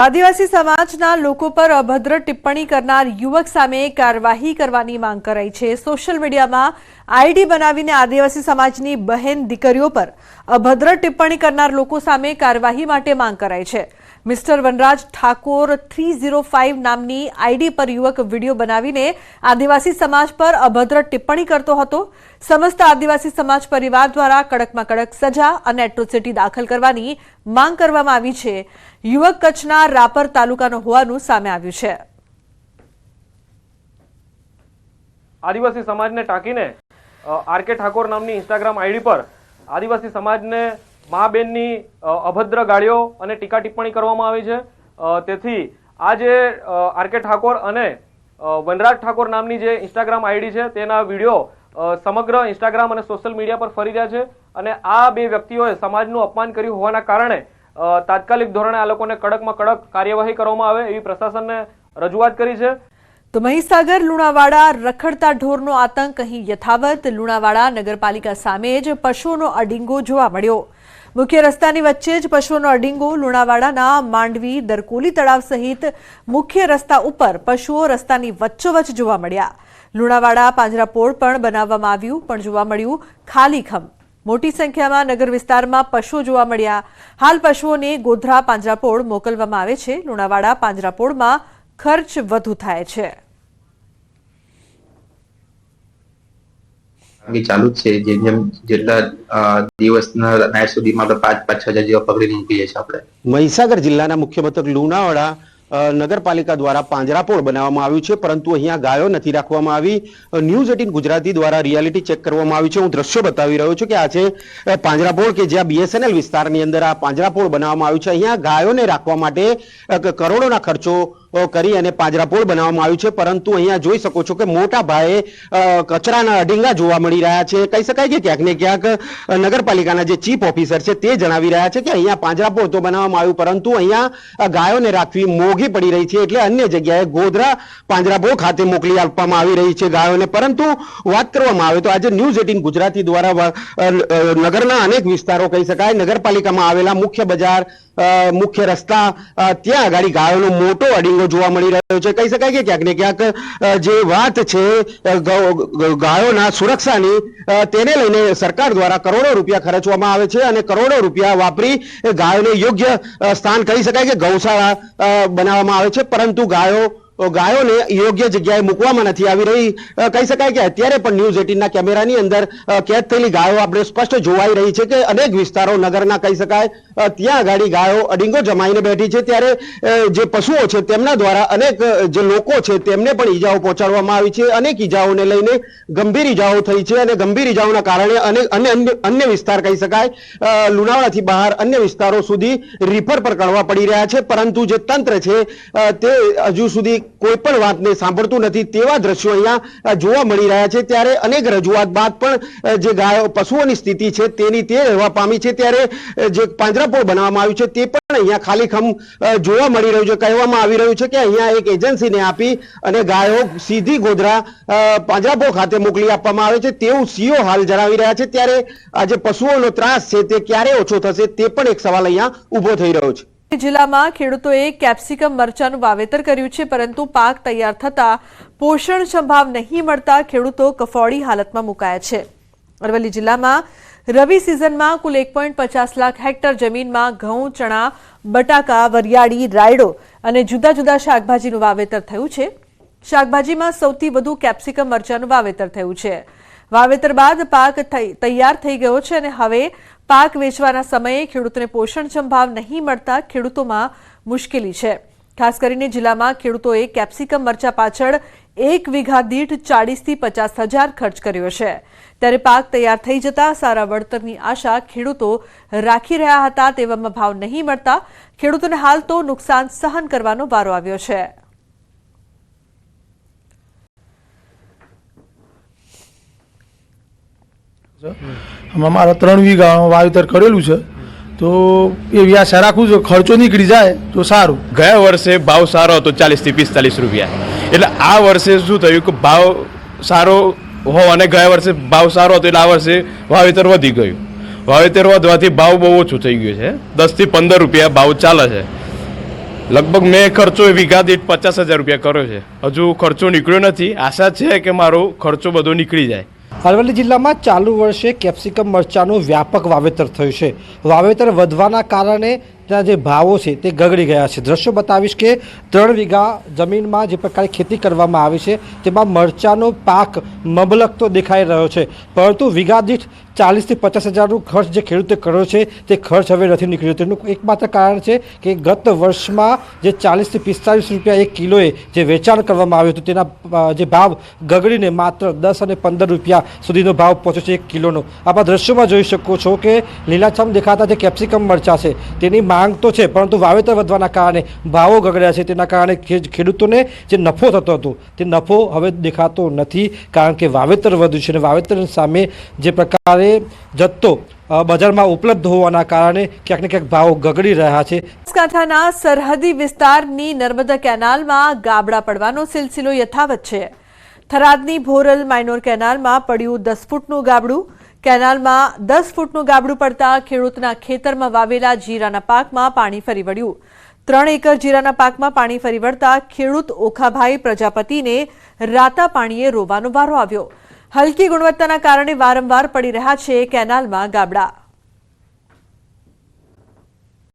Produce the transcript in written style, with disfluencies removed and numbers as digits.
આદિવાસી સમાજના લોકો પર અભદ્ર ટિપ્પણી કરનાર યુવક સામે કાર્યવાહી કરવાની માંગ કરાઈ છે। સોશિયલ મીડિયામાં આઈડી બનાવીને આદિવાસી સમાજની બહેન દીકરીઓ પર અભદ્ર ટિપ્પણી કરનાર લોકો સામે કાર્યવાહી માટે માંગ કરાઈ છે। મિસ્ટર વનરાજ ઠાકોર 305 નામની આઈડી પર યુવક વિડીયો બનાવીને આદિવાસી સમાજ પર અભદ્ર ટિપ્પણી કરતો હતો। સમસ્ત આદિવાસી સમાજ પરિવાર દ્વારા કડકમાં કડક સજા અને એટ્રોસિટી દાખલ કરવાની માંગ કરવામાં આવી છે। યુવક કચ્છના રાપર તાલુકાનો હોવાનું સામે આવ્યું છે। આદિવાસી સમાજને ટાંકીને આરકે ઠાકોર નામની ઇન્સ્ટાગ્રામ આઈડી પર આદિવાસી સમાજને મા બેનની અભદ્ર ગાળીઓ અને ટીકા ટિપ્પણી કરવામાં આવી છે। તેથી આ જે આરકે ઠાકોર અને વનરાજ ઠાકોર નામની જે ઇન્સ્ટાગ્રામ આઈડી છે તેના વિડીયો સમગ્ર ઇન્સ્ટાગ્રામ અને સોશિયલ મીડિયા પર ફરી રહ્યા છે અને આ બે વ્યક્તિઓએ સમાજનું અપમાન કર્યું હોવાના કારણે તાત્કાલિક ધોરણે આ લોકોને કડકમાં કડક કાર્યવાહી કરવામાં આવે એવી પ્રશાસનને રજૂઆત કરી છે। તો મહીસાગર લુણાવાડા રખડતા ઢોરનો આતંક અહીં યથાવત। લુણાવાડા નગરપાલિકા સામે જ પશુઓનો અડીંગો જોવા મળ્યો। મુખ્ય રસ્તાની વચ્ચે જ પશુઓનો અડીંગો। લુણાવાડાના માંડવી દરકોલી તળાવ સહિત મુખ્ય રસ્તા ઉપર પશુઓ રસ્તાની વચ્ચોવચ્ચ જોવા મળ્યા। લુણાવાડા પાંજરાપોળ પણ બનાવવામાં આવ્યું પણ જોવા મળ્યું ખાલીખમ। મોટી સંખ્યામાં નગર વિસ્તારમાં પશુઓ જોવા મળ્યા। હાલ પશુઓને ગોધરા પાંજરાપોળ મોકલવામાં આવે છે। લુણાવાડા પાંજરાપોળમાં ખર્ચ વધુ થાય છે। ચાલુ છે જેટલા દિવસના નાઇટ સુધીમાં આપણે 5-6 હજાર જેવા પકડી મૂકીએ છીએ। આપણે મહીસાગર જિલ્લાના મુખ્ય મથક લુણાવાડા નગરપાલિકા દ્વારા પાંજરાપોળ બનાવવામાં આવ્યું છે પરંતુ અહીંયા ગાયો નથી રાખવામાં આવી। ન્યૂઝ 18 ગુજરાતી દ્વારા રિયાલિટી ચેક કરવામાં આવી છે। હું દ્રશ્યો બતાવી રહ્યો છું કે આ છે પાંજરાપોળ કે જ્યાં BSNL વિસ્તારની અંદર આ પાંજરાપોળ બનાવવામાં આવ્યું છે। અહીંયા ગાયોને રાખવા માટે કરોડોના ખર્ચો કરી અને પાંજરાપોળ બનાવવામાં આવ્યું છે પરંતુ અહીંયા જોઈ શકો છો કે મોટા ભાઈએ કચરાના અડીંગા જોવા મળી રહ્યા છે। કહી શકાય કે ક્યાંક ને ક્યાંક નગરપાલિકાના જે ચીફ ઓફિસર છે તે જણાવી રહ્યા છે કે અહીંયા પાંજરાપોળ તો બનાવવામાં આવ્યું પરંતુ અહીંયા ગાયોને રાખવી મોંઘી પડી રહી છે એટલે અન્ય જગ્યાએ ગોધરા પાંજરાપોળ ખાતે મોકલી આપવામાં આવી રહી છે ગાયોને। પરંતુ વાત કરવામાં આવે તો આજે ન્યૂઝ 18 ગુજરાતી દ્વારા નગરના અનેક વિસ્તારો કહી શકાય નગરપાલિકામાં આવેલા મુખ્ય બજાર મુખ્ય રસ્તા ત્યાં આગળ ગાયોનો મોટો અડીંગો જોવા મળી રહ્યો છે। કહી શકાય કે ક્યાંક ને ક્યાંક જે વાત છે ગાયોના સુરક્ષાની તેને લઈને સરકાર દ્વારા કરોડો રૂપિયા ખર્ચવામાં આવે છે અને કરોડો રૂપિયા વાપરી ગાયોને યોગ્ય સ્થાન કહી શકાય કે ગૌશાળા બનાવવામાં આવે છે પરંતુ ગાયોને યોગ્ય જગ્યાએ મૂકવામાં નથી આવી રહી। કહી શકાય કે અત્યારે પણ ન્યૂઝ 18 ના કેમેરાની અંદર કેદ થયેલી ગાયો આપણે સ્પષ્ટ જોવાઈ રહી છે કે અનેક વિસ્તારો નગરના કહી શકાય ત્યાં આગળ ગાયો અડીંગો જમાઈને બેઠી છે ત્યારે જે પશુઓ છે તેમના દ્વારા અનેક જે લોકો છે તેમને પણ ઈજાઓ પહોંચાડવામાં આવી છે। અનેક ઈજાઓને લઈને ગંભીર ઈજાઓ થઈ છે અને ગંભીર ઈજાઓના કારણે અન્ય વિસ્તાર કહી શકાય લુણાવાડાથી બહાર અન્ય વિસ્તારો સુધી રિફર પર કરવા પડી રહ્યા છે પરંતુ જે તંત્ર છે તે હજુ સુધી કોઈ પણ વાતને સાંભળતું નથી તેવા દ્રશ્યો અહીંયા જોવા મળી રહ્યા છે। ત્યારે અનેક રજૂઆત બાદ પણ જે ગાયો પશુઓની સ્થિતિ છે તેની તે રહેવા પામી છે ત્યારે જે પાંજરાપોળ બનાવવામાં આવ્યું છે તે પણ અહીંયા ખાલીખમ જોવા મળી રહ્યું છે। કહેવામાં આવી રહ્યું છે કે અહીંયા એક એજન્સીને આપી અને ગાયો સીધી ગોધરા પાંજરાપોળ ખાતે મોકલી આપવામાં આવે છે તેવું સીઓ હાલ જણાવી રહ્યા છે। ત્યારે આ જે પશુઓનો ત્રાસ છે તે ક્યારે ઓછો થશે તે પણ એક સવાલ અહીંયા ઊભો થઈ રહ્યો છે। જિલ્લામાં ખેડૂતોએ કેપ્સિકમ મરચાનું વાવેતર કર્યું છે પરંતુ પાક તૈયાર થતા પોષણક્ષમ ભાવ નહીં મળતા ખેડૂતો કફોડી હાલતમાં મુકાયા છે। અરવલ્લી જિલ્લામાં રવિ સિઝનમાં કુલ 1.50 લાખ હેક્ટર જમીનમાં ઘઉં ચણા બટાકા વરિયાળી રાયડો અને જુદા જુદા શાકભાજીનું વાવેતર થયું છે। શાકભાજીમાં સૌથી વધુ કેપ્સિકમ મરચાનું વાવેતર થયું છે। વાવેતર બાદ પાક તૈયાર થઈ ગયો છે અને હવે પાક વેચવાના સમયે ખેડૂતોને પોષણક્ષમ ભાવ નહીં મળતા ખેડૂતોમાં મુશ્કેલી છે। ખાસ કરીને જિલ્લામાં ખેડૂતોએ કેપ્સિકમ મરચા પાછળ 1 વીઘા દીઠ 40 થી 50 હજાર ખર્ચ કર્યો છે। ત્યારે પાક તૈયાર થઈ જતા સારા વળતરની આશા ખેડૂતો રાખી રહ્યા હતા તેવામાં ભાવ નહીં મળતા ખેડૂતોને હાલ તો નુકસાન સહન કરવાનો વારો આવ્યો છે। અમારા 3 વીઘા વાવેતર કરેલું છે તો એ આશા રાખું છું ખર્ચો નીકળી જાય તો સારું। ગયા વર્ષે ભાવ સારો હતો 40 થી 45 રૂપિયા એટલે આ વર્ષે શું થયું કે ભાવ સારો હોવાને ગયા વર્ષે ભાવ સારો હતો એટલે આ વર્ષે વાવેતર વધી ગયું। વાવેતર વધવાથી ભાવ બહુ ઓછું થઈ ગયું છે 10 થી 15 રૂપિયા ભાવ ચાલે છે। લગભગ મેં ખર્ચો વીઘા દીઠ 50,000 રૂપિયા કર્યો છે. હજુ ખર્ચો નીકળ્યો નથી. આશા છે કે મારો ખર્ચો બધો નીકળી જાય. અરવલ્લી જિલ્લામાં ચાલુ વર્ષે કેપ્સિકમ મરચાંનું વ્યાપક વાવેતર થયું છે. વાવેતર વધવાના કારણે ત્યાં જે ભાવો છે તે ગગડી ગયા છે. દ્રશ્યો બતાવીશ કે 3 વીઘા જમીનમાં જે પ્રકારે ખેતી કરવામાં આવી છે તેમાં મરચાંનો પાક મબલકતો દેખાઈ રહ્યો છે, પરંતુ વીઘા દીઠ 40,000 થી 50,000નો ખર્ચ જે ખેડૂતે કર્યો છે તે ખર્ચ હવે નથી નીકળ્યો. તેનું એકમાત્ર કારણ છે કે ગત વર્ષમાં જે 40 થી 45 રૂપિયા એક કિલોએ જે વેચાણ કરવામાં આવ્યું હતું તેના જે ભાવ ગગડીને માત્ર 10 અને 15 રૂપિયા સુધીનો ભાવ પહોંચ્યો છે એક કિલોનો. આપ દ્રશ્યોમાં જોઈ શકો છો કે લીલાછમ દેખાતા જે કેપ્સિકમ મરચાં છે તેની માંગ તો છે, પરંતુ વાવેતર વધવાના કારણે ભાવો ગગડ્યા છે. તેના કારણે ખેડૂતોને જે નફો થતો હતો તે નફો હવે દેખાતો નથી, કારણ કે વાવેતર વધ્યું છે અને વાવેતર સામે જે પ્રકારે જથ્થો બજારમાં ઉપલબ્ધ હોવાના કારણે ક્યાંક ને ક્યાંક ભાવો ગગડી રહ્યા છે. બનાસકાંઠાના સરહદી વિસ્તારની નર્મદા કેનાલમાં ગાબડા પડવાનો સિલસિલો યથાવત છે. થરાદની ભોરલ માઇનોર કેનાલમાં પડ્યું 10 ફૂટનું ગાબડું. કેનાલમાં 10 ફૂટનું ગાબડું પડતા ખેડૂતના ખેતરમાં વાવેલા જીરાના પાકમાં પાણી ફરી વળ્યું. 3 એકર જીરાના પાકમાં પાણી ફરી વળતા ખેડૂત ઓખાભાઈ પ્રજાપતિને રાતા પાણીએ રોવાનો વારો આવ્યો. હલકી ગુણવત્તાના કારણે વારંવાર પડી રહ્યા છે કેનાલમાં ગાબડા.